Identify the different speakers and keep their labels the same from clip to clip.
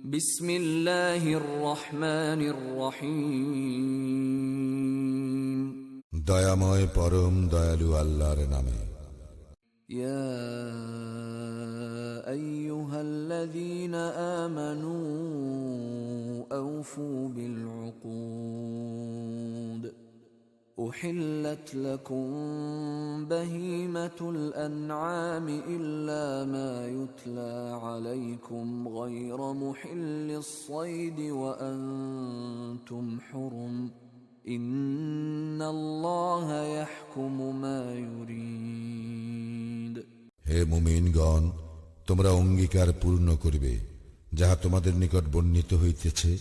Speaker 1: বিসমিল্লাহির রহমানির রহিম।
Speaker 2: দয়াময় পরম দয়ালু আল্লাহর নামে।
Speaker 1: ইয়া আইয়ুহাল্লাযীনা আমানু আওফু বিল উকুদ أحلت لكم بهيمة الأنعام إلا ما يتلى عليكم غير محل الصيد وأنتم حرم إن الله يحكم ما يريد।
Speaker 2: হে মুমিনগণ, তোমরা অঙ্গীকার পূর্ণ করিবে যাহা তোমাদের নিকট বর্ণিত হইতেছে,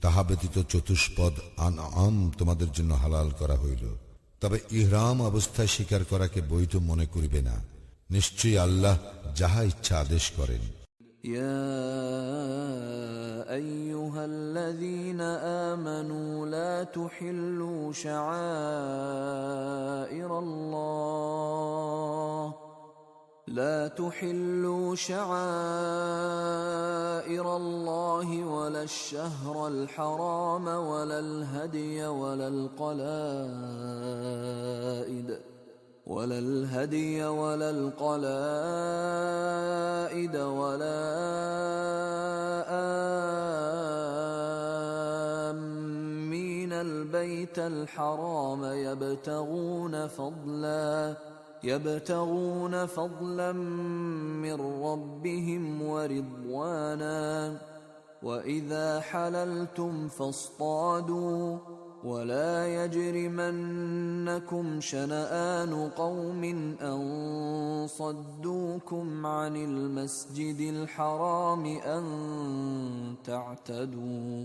Speaker 2: তাহা ব্যতীত চতুষ্পদ আনআম তোমাদের জন্য হালাল করা হইল। তবে ইহরাম অবস্থায় শিকার করাকে বৈধ মনে করিবে না। নিশ্চয়ই আল্লাহ যাহা ইচ্ছা আদেশ করেন।
Speaker 1: ইয়া আইয়ুহাল্লাযীনা আমানু লা তুহিল্লু শাআইরাল্লাহ لا تحلوا شعائر الله ولا الشهر الحرام ولا الهدي ولا القلائد ولا آمين البيت الحرام يبتغون فضلا من ربهم ورضوانا وإذا حللتم فاصطادوا ولا يجرمنكم شنآن قوم أن صدوكم عن المسجد الحرام أن تعتدوا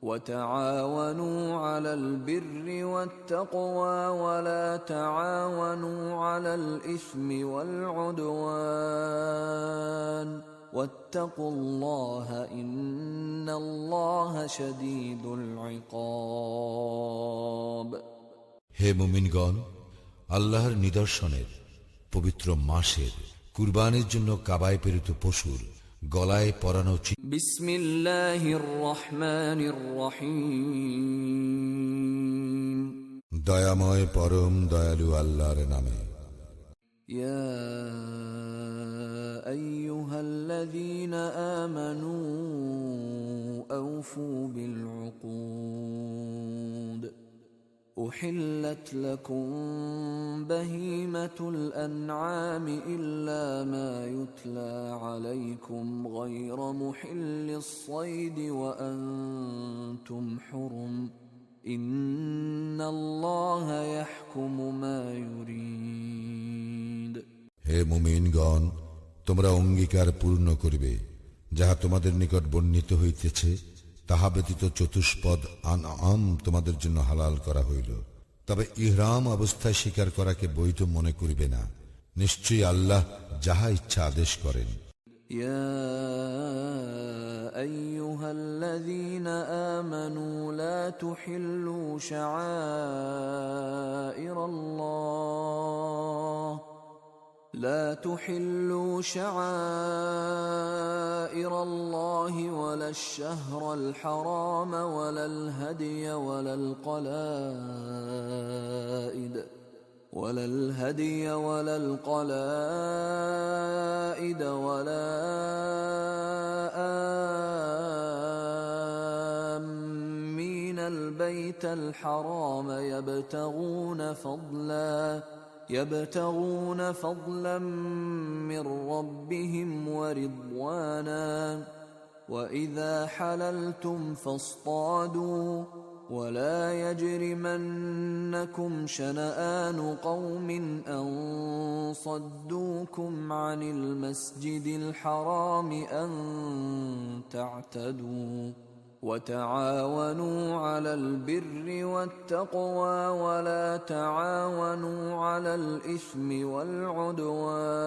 Speaker 1: وتعاونوا على البر والتقوى ولا تعاونوا على الإثم والعدوان واتقوا الله إن الله شديد العقاب।
Speaker 2: হে মুমিনগণ, আল্লাহর নিদর্শনের পবিত্র মাসের কুরবানির জন্য কাবায় প্রেরিত পশুর গলায় পরানো
Speaker 1: বিসমিল্লাহির রহমানির রহিম।
Speaker 2: দয়াময় পরম দয়ালু আল্লাহর নামে।
Speaker 1: ইয়া আইয়ুহাল্লাযীনা আমানু আওফু বিল উকুদ أحلت لكم بهيمة الأنعام إلا ما يتلى عليكم غير محل الصيد وأنتم حرم إن الله يحكم ما يريد।
Speaker 2: হে মুমিনগণ, তোমরা অঙ্গীকার পূর্ণ করিবে যাহা তোমাদের নিকট বর্ণিত হইতেছে, তাহা ব্যতীত চতুষ্পদ আনআম তোমাদের জন্য হালাল করা হইল। তবে ইহরাম অবস্থায় শিকার করাকে বৈধ মনে করিবে না। নিশ্চয়ই আল্লাহ যাহা ইচ্ছা আদেশ করেন।
Speaker 1: ইয়া আইয়ুহাল্লাযীনা আমানু লা তুহিল্লু শাআইরাল্লাহ لا تحلوا شعائر الله ولا الشهر الحرام ولا الهدي ولا القلائد ولا آمين البيت الحرام يبتغون فضلا من ربهم ورضوانا وإذا حللتم فاصطادوا ولا يجرمنكم شنآن قوم أن صدوكم عن المسجد الحرام أن تعتدوا وتعاونوا على البر والتقوى ولا تعاونوا على الإثم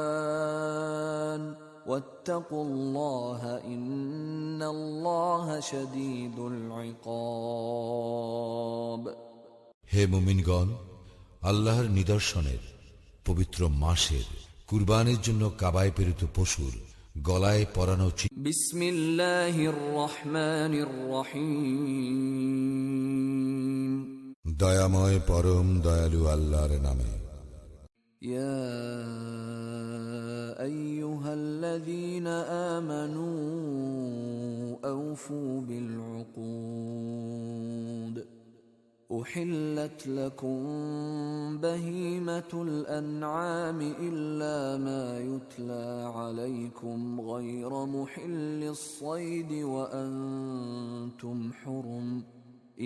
Speaker 1: والعدوان واتقوا الله إن الله شديد العقاب۔
Speaker 2: হে মুমিনগণ, আল্লাহর নিদর্শনের পবিত্র মাসের কুরবানির জন্য কাবায় প্রেরিত পশুর গলায় পরানো চিহ্ন।
Speaker 1: বিসমিল্লাহির রহমানির রহিম।
Speaker 2: দয়াময় পরম দয়ালু আল্লাহর নামে।
Speaker 1: ইয়া আইয়ুহাল্লাযীনা আমানু আওফু বিল উকুদ। أحلت لكم بهيمة الأنعام إلا ما يتلى عليكم غير محل الصيد وأنتم حرم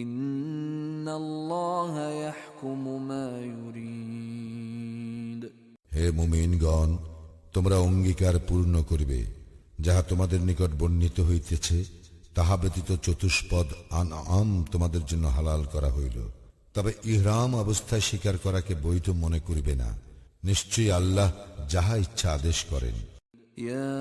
Speaker 1: إن الله يحكم ما يريد।
Speaker 2: হে মুমিনগণ, তোমরা অঙ্গীকার পূর্ণ করিবে যাহা তোমাদের নিকট বর্ণিত হইতেছে, তাহা ব্যতীত চতুষ্পদ আনআম তোমাদের জন্য হালাল করা হইল। তবে ইহরাম অবস্থায় শিকার করাকে বৈধ মনে করিবে না। নিশ্চয়ই আল্লাহ যাহা ইচ্ছা আদেশ করেন।
Speaker 1: ইয়া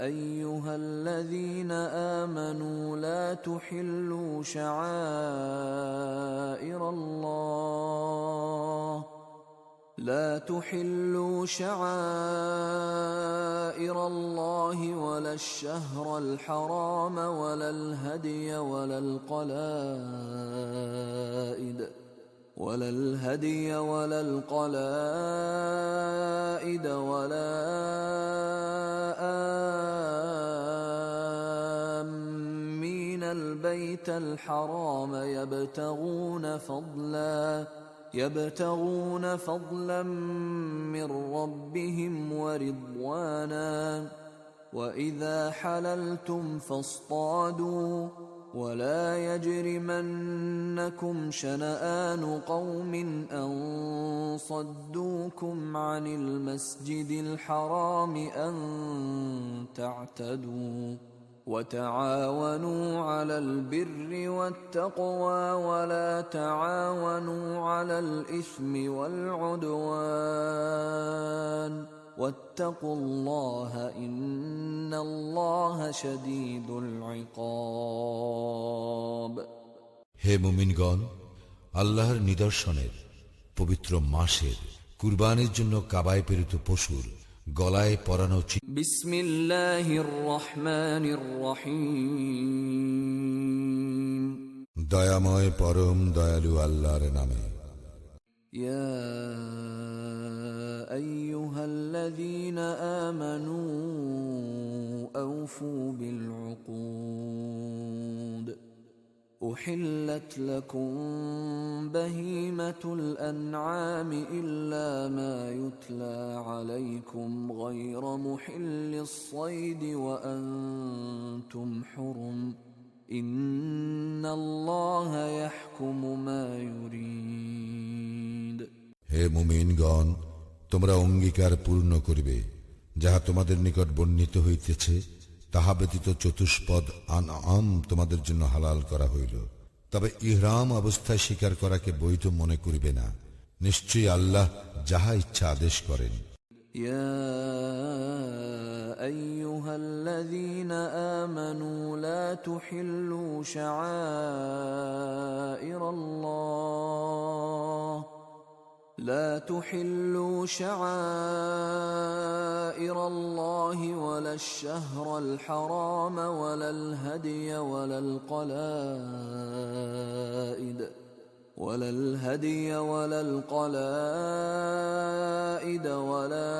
Speaker 1: আইয়ুহাল্লাযীনা আমানু লা তুহিল্লু শাআইরাল্লাহ لا تحلوا شعائر الله ولا الشهر الحرام ولا الهدي ولا القلائد ولا آمين البيت الحرام يبتغون فضلا من ربهم ورضوانا وإذا حللتم فاصطادوا ولا يجرمنكم شنآن قوم أن صدوكم عن المسجد الحرام أن تعتدوا وتعاونوا على البر والتقوى ولا تعاونوا على الإثم والعدوان واتقوا الله إن الله شديد العقاب।
Speaker 2: হে মুমিনগণ, আল্লাহর নিদর্শনের পবিত্র মাসের কুরবানির জন্য কাবায় প্রেরিত পশুর গলায় পরানো চিহ্ন।
Speaker 1: বিসমিল্লাহির রহমানির রহিম।
Speaker 2: দয়াময় পরম দয়ালু আল্লাহর নামে।
Speaker 1: ইয়া আইয়ুহাল্লাযীনা আমানু আওফু বিল উকুদ। أحلت لكم بهيمة الأنعام إلا ما يتلى عليكم غير محل الصيد وأنتم حرم إن الله يحكم ما يريد।
Speaker 2: হে মুমিনগণ, তোমরা অঙ্গীকার পূর্ণ করিবে যাহা তোমাদের নিকট বর্ণিত হইতেছে, তাহা ব্যতীত চতুষ্পদ আনআম তোমাদের জন্য হালাল করা হইল। তবে ইহরাম অবস্থায় শিকার করাকে বৈধ মনে করিবে না। নিশ্চয়ই আল্লাহ যাহা ইচ্ছা আদেশ করেন।
Speaker 1: ইয়া আইয়ুহাল্লাযীনা আমানু লা তুহিল্লু শাআইরাল্লাহ لا تحلوا شعائر الله ولا الشهر الحرام ولا الهدي ولا القلائد ولا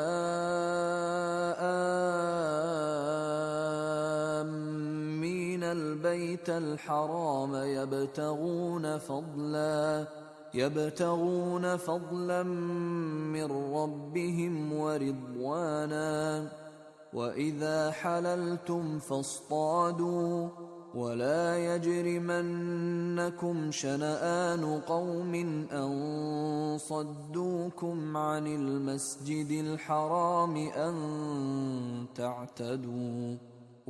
Speaker 1: آمين البيت الحرام يبتغون فضلا من ربهم ورضوانا وإذا حللتم فاصطادوا ولا يجرمنكم شنآن قوم أن صدوكم عن المسجد الحرام أن تعتدوا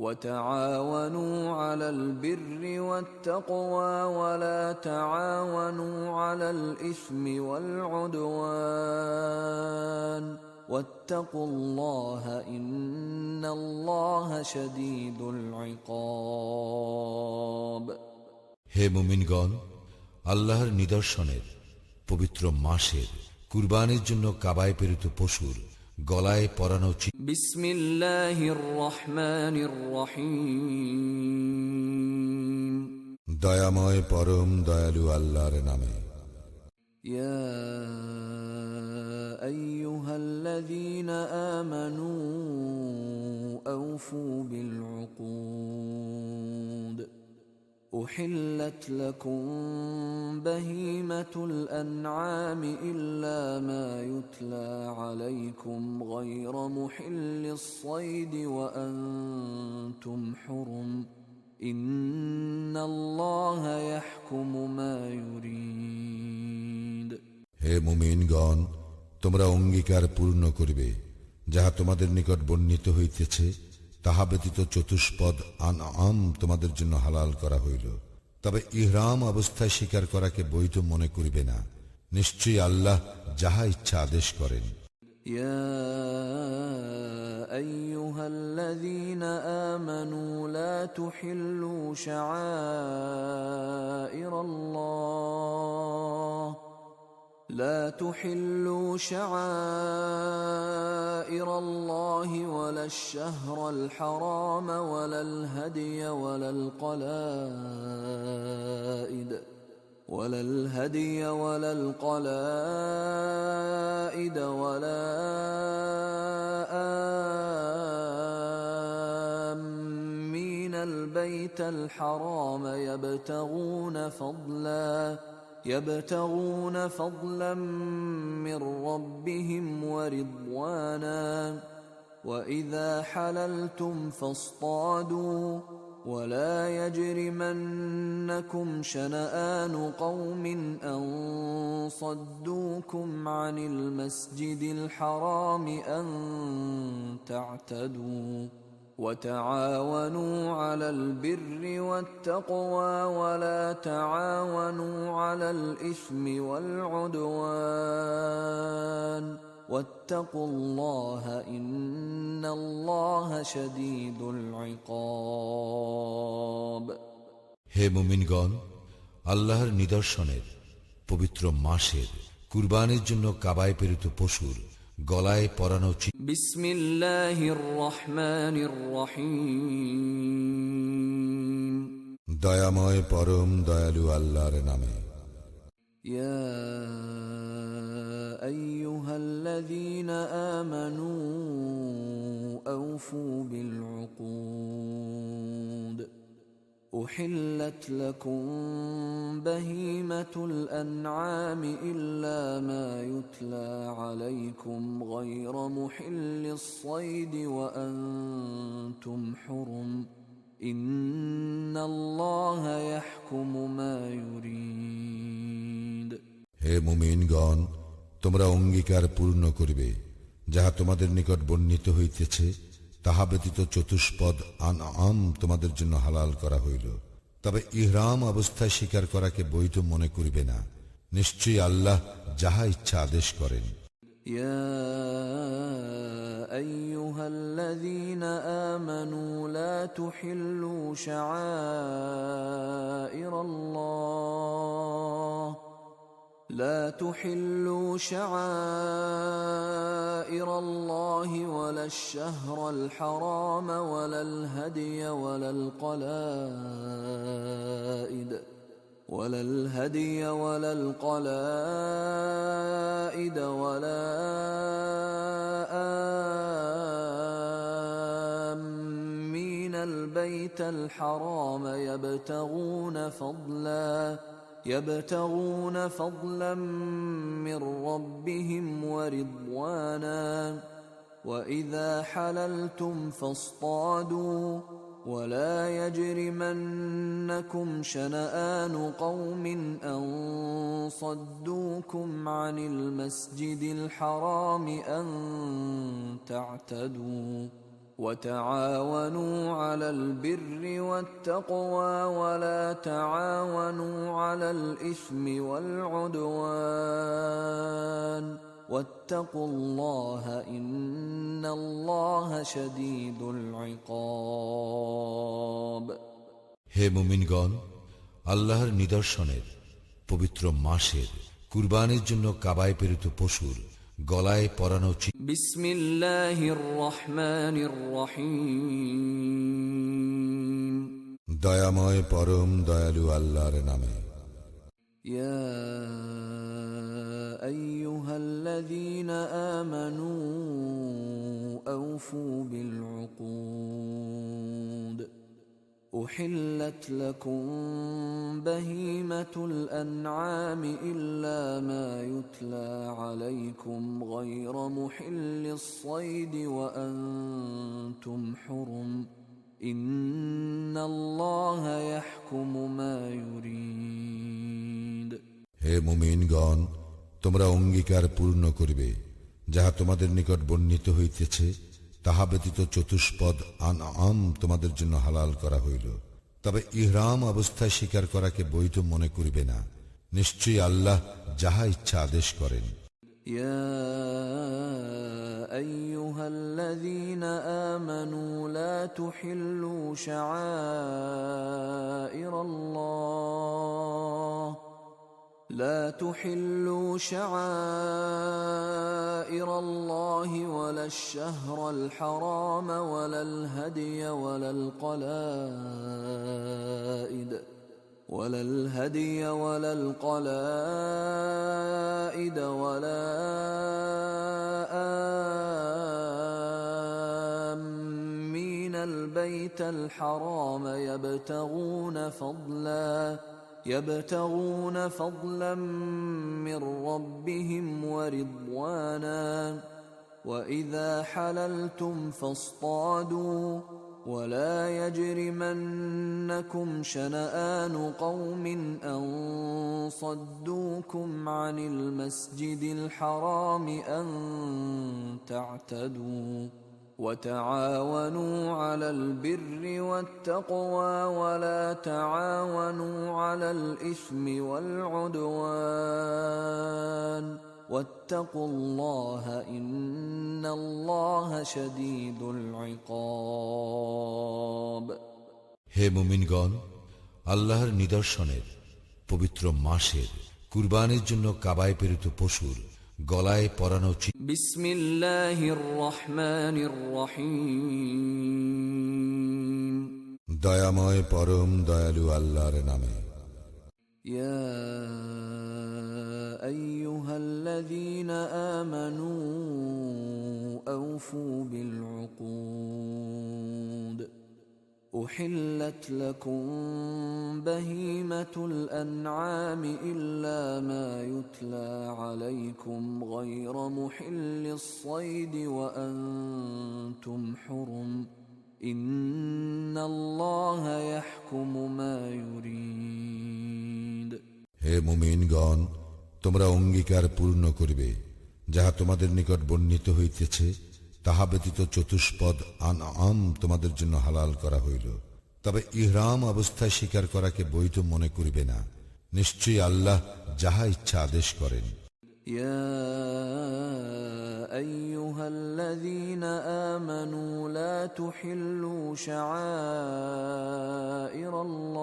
Speaker 1: وتعاونوا على البر والتقوى ولا تعاونوا على الإثم والعدوان واتقوا الله إن الله شديد العقاب।
Speaker 2: হে মুমিনগণ, আল্লাহর নিদর্শনের পবিত্র মাসের কুরবানির জন্য কাবায় প্রেরিত পশুর গলায় পরানো উচিত।
Speaker 1: বিসমিল্লাহির রহমানির রহিম।
Speaker 2: দয়াময় পরম দয়ালু আল্লাহর নামে।
Speaker 1: ইয়া আইয়ুহাল্লাযীনা আমানু আওফু বিল উকুদ। أحلت لكم بهيمة الأنعام إلا ما يتلى عليكم غير محل الصيد وأنتم حرم إن الله يحكم ما يريد।
Speaker 2: হে মুমিনগণ, তোমরা অঙ্গীকার পূর্ণ করিবে যাহা তোমাদের নিকট বর্ণিত হইতেছে, তাহা ব্যতীত চতুষ্পদ আনআম তোমাদের জন্য হালাল করা হইল। তবে ইহরাম অবস্থায় শিকার করাকে বৈধ মনে করিবে না। নিশ্চয়ই আল্লাহ যাহা ইচ্ছা আদেশ করেন।
Speaker 1: ইয়া আইয়ুহাল্লাযীনা আমানু লা তুহিল্লু শাআইরাল্লাহ لا تحلوا شعائر الله ولا الشهر الحرام ولا الهدي ولا القلائد ولا آمين البيت الحرام يبتغون فضلا من ربهم ورضوانا وإذا حللتم فاصطادوا ولا يجرمنكم شنآن قوم أن صدوكم عن المسجد الحرام أن تعتدوا وتعاونوا على البر والتقوى ولا تعاونوا على الإثم والعدوان واتقوا الله إن الله شديد العقاب।
Speaker 2: হে মুমিনগণ, আল্লাহর নিদর্শনের পবিত্র মাসের কুরবানির জন্য কাবায় প্রেরিত পশুর গলায় পরানো উচিত।
Speaker 1: বিসমিল্লাহির রহমানির রহিম।
Speaker 2: দয়াময় পরম দয়ালু আল্লাহর নামে।
Speaker 1: ইয়া আইয়ুহাল্লাযীনা আমানু আওফু বিল উকুদ। أحلت لكم بهيمة الأنعام إلا ما يتلى عليكم غير محل الصيد وأنتم حرم إن الله يحكم ما يريد।
Speaker 2: হে মুমিনগণ, তোমরা অঙ্গীকার পূর্ণ করিবে যাহা তোমাদের নিকট বর্ণিত হইতেছে, তাহা ব্যতীত চতুষ্পদ আনআম তোমাদের জন্য হালাল করা হইল। তবে ইহরাম অবস্থায় শিকার করাকে বৈধ মনে করিবে না। নিশ্চয়ই আল্লাহ যাহা ইচ্ছা আদেশ করেন।
Speaker 1: ইয়া আইয়ুহাল্লাযীনা আমানু লা তুহিল্লু শাআইরাল্লাহ لا تحلوا شعائر الله ولا الشهر الحرام ولا الهدي ولا القلائد ولا آمين البيت الحرام يبتغون فضلا من ربهم ورضوانا وإذا حللتم فاصطادوا ولا يجرمنكم شنآن قوم أن صدوكم عن المسجد الحرام أن تعتدوا وتعاونوا على البر والتقوى ولا تعاونوا على الإثم والعدوان واتقوا الله إن الله شديد العقاب।
Speaker 2: হে মুমিনগণ, আল্লাহর নিদর্শনের পবিত্র মাসের কুরবানির জন্য কাবায় প্রেরিত পশুর গলায় পরানো উচিত।
Speaker 1: بسم الله الرحمن الرحيم
Speaker 2: দয়াময় পরম দয়ালু আল্লাহর নামে।
Speaker 1: يا أيها الذين آمنوا أوفوا بالعقود أحلت لكم بهيمة الأنعام إلا ما يتلى عليكم غير محل الصيد وأنتم حرم إن الله يحكم ما يريد
Speaker 2: হে মুমিনগণ, তোমরা অঙ্গীকার পূর্ণ করিবে, যাহা তোমাদের নিকট বর্ণিত হইতেছে, তাহা ব্যতীত চতুষ্পদ আনআম তোমাদের জন্য হালাল করা হইল। তবে ইহরাম অবস্থায় শিকার করাকে বৈধ মনে করিবে না। নিশ্চয়ই আল্লাহ যাহা ইচ্ছা আদেশ করেন।
Speaker 1: يا أيها الذين آمنوا لا تحلوا شعائر الله ولا الشهر الحرام ولا الهدي ولا القلائد ولا آمين البيت الحرام يبتغون فضلا من ربهم ورضوانا وإذا حللتم فاصطادوا ولا يجرمنكم شنآن قوم أن صدوكم عن المسجد الحرام أن تعتدوا وتعاونوا على البر والتقوى ولا تعاونوا على الإثم والعدوان واتقوا الله إن الله شديد العقاب
Speaker 2: হে মুমিনগণ, আল্লাহর নিদর্শনের পবিত্র মাসের কুরবানির জন্য কাবায় প্রেরিত পশুর গলায় পরানো
Speaker 1: বিসমিল্লাহির রহমানির রহিম
Speaker 2: দয়াময় পরম দয়ালু আল্লাহর নামে।
Speaker 1: ইয়া আইয়ুহাল্লাযীনা আমানু আওফু বিল উকুদ أحلت لكم بهيمة الأنعام إلا ما يتلى عليكم غير محل الصيد وأنتم حرم إن الله يحكم ما يريد
Speaker 2: হে মুমিনগণ, তোমরা অঙ্গীকার পূর্ণ করিবে, যাহা তোমাদের নিকট বর্ণিত হইতেছে, তাহা ব্যতীত চতুষ্পদ আনআম তোমাদের জন্য হালাল করা হইল। তবে ইহরাম অবস্থায় শিকার করাকে বৈধ মনে করিবে না। নিশ্চয়ই আল্লাহ যাহা ইচ্ছা আদেশ করেন।
Speaker 1: ইয়া আইয়ুহাল্লাযীনা আমানু লা তুহিল্লু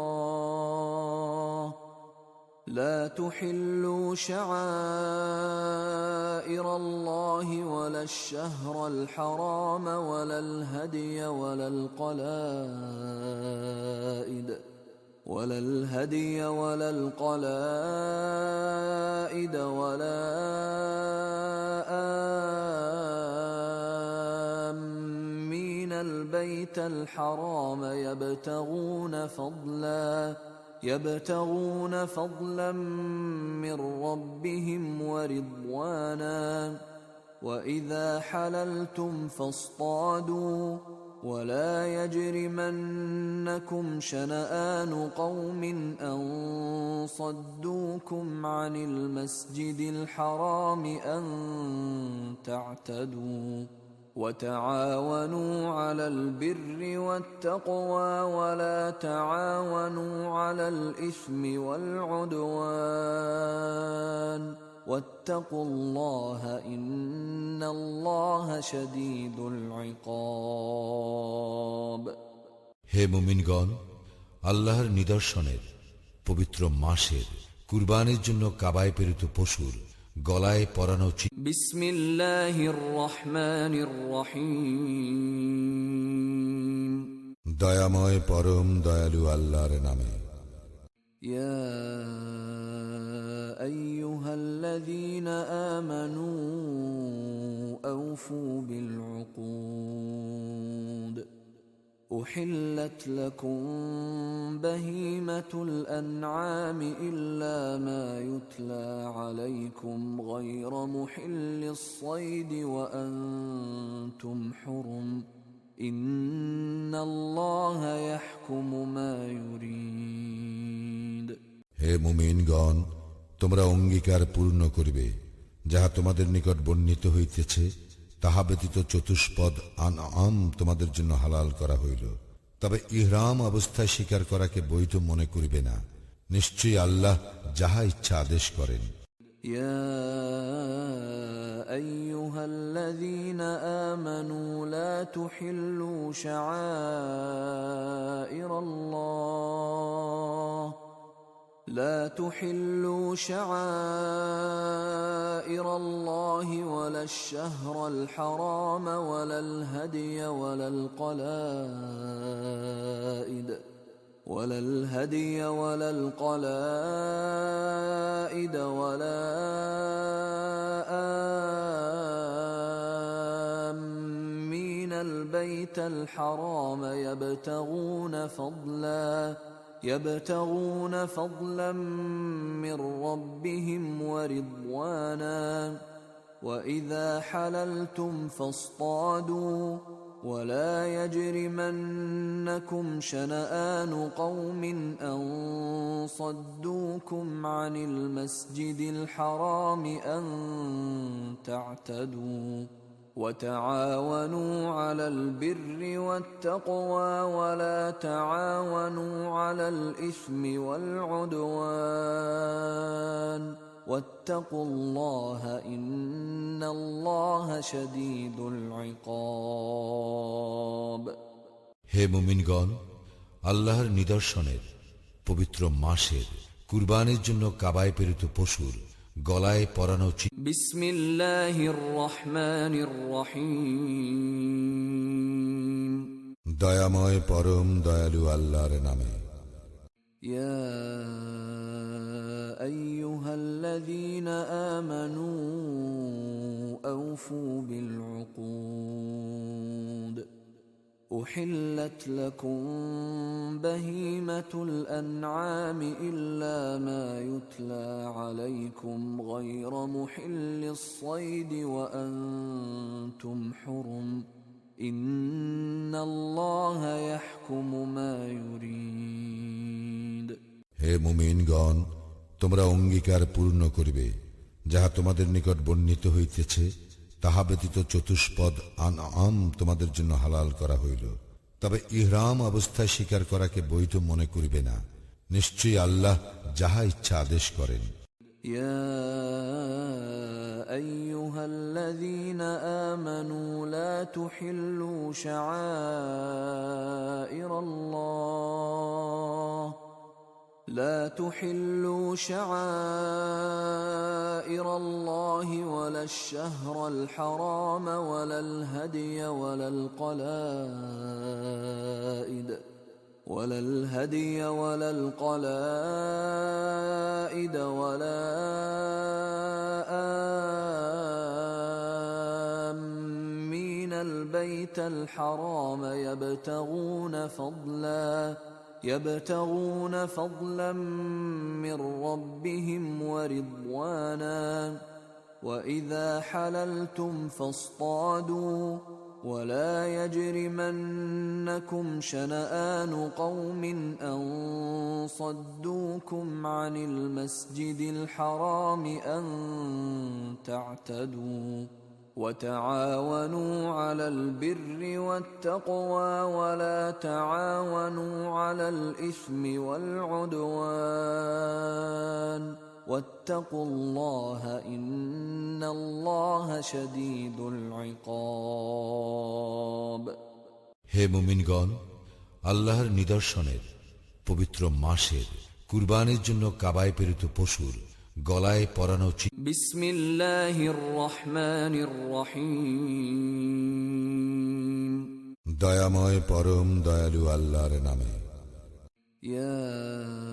Speaker 1: শাআইরাল্লাহ لا تحلوا شعائر الله ولا الشهر الحرام ولا الهدي ولا القلائد ولا آمين البيت الحرام يبتغون فضلا من ربهم ورضوانا وإذا حللتم فاصطادوا ولا يجرمنكم شنآن قوم أن صدوكم عن المسجد الحرام أن تعتدوا وتعاونوا على البر والتقوى ولا تعاونوا على الإثم والعدوان واتقوا الله إن الله شديد العقاب
Speaker 2: হে মুমিনগণ, আল্লাহর নিদর্শনের পবিত্র মাসের কুরবানির জন্য কাবায় প্রেরিত পশুর গলায় পরানো
Speaker 1: بسم الله الرحمن الرحيم
Speaker 2: দয়াময় পরম দয়ালু আল্লাহর নামে।
Speaker 1: يا أيها الذين آمنوا أوفوا بالعقود أحلت لكم بهيمة الأنعام إلا ما يتلى عليكم غير محل الصيد وأنتم حرم إن الله يحكم ما يريد
Speaker 2: হে মুমিনগণ, তোমরা অঙ্গীকার পূর্ণ করিবে, যাহা তোমাদের নিকট বর্ণিত হইতেছে, তাহা ব্যতীত চতুষ্পদ আনআম তোমাদের জন্য হালাল করা হইল। তবে ইহরাম অবস্থায় শিকার করাকে বৈধ মনে করিবে না। নিশ্চয়ই আল্লাহ যাহা ইচ্ছা আদেশ করেন।
Speaker 1: يا أيها الذين آمنوا لا تحلوا شعائر الله ولا الشهر الحرام ولا الهدي ولا القلائد ولا آمين البيت الحرام يبتغون فضلا من ربهم ورضوانا وإذا حللتم فاصطادوا ولا يجرمنكم شنآن قوم أن صدوكم عن المسجد الحرام أن تعتدوا وتعاونوا على البر والتقوى ولا تعاونوا على الإثم والعدوان واتقوا الله إن الله شديد العقاب
Speaker 2: হে মুমিনগণ, আল্লাহর নিদর্শনের পবিত্র মাসের কুরবানির জন্য কাবায় প্রেরিত পশুর গলায় পরানো
Speaker 1: بسم الله الرحمن الرحيم
Speaker 2: দয়াময় পরম দয়ালু আল্লাহর নামে।
Speaker 1: يا أيها الذين آمنوا أوفوا بالعقود أحلت لكم بهيمة الأنعام إلا ما يتلى عليكم غير محل الصيد وأنتم حرم إن الله يحكم ما يريد
Speaker 2: হে মুমিনগণ, তোমরা অঙ্গীকার পূর্ণ করিবে, যাহা তোমাদের নিকট বর্ণিত হইতেছে, তাহা ব্যতীত চতুষ্পদ আনআম তোমাদের জন্য হালাল করা হইল। তবে ইহরাম অবস্থায় শিকার করাকে বৈধ মনে করিবে না। নিশ্চয়ই আল্লাহ যাহা ইচ্ছা আদেশ করেন।
Speaker 1: يا أيها الذين آمنوا لا تحلوا شعائر الله ولا الشهر الحرام ولا الهدي ولا القلائد ولا آمين البيت الحرام يبتغون فضلا من ربهم ورضوانا وإذا حللتم فاصطادوا ولا يجرمنكم شنآن قوم أن صدوكم عن المسجد الحرام أن تعتدوا وتعاونوا على البر والتقوى ولا تعاونوا على الإثم والعدوان واتقوا الله إن الله شديد العقاب
Speaker 2: হে মুমিনগণ, আল্লাহর নিদর্শনের পবিত্র মাসের কুরবানির জন্য কাবায় প্রেরিত পশুর গলায় পরানো চিহ্ন।
Speaker 1: بسم الله الرحمن الرحيم
Speaker 2: দয়াময় পরম দয়ালু আল্লাহর নামে।
Speaker 1: يا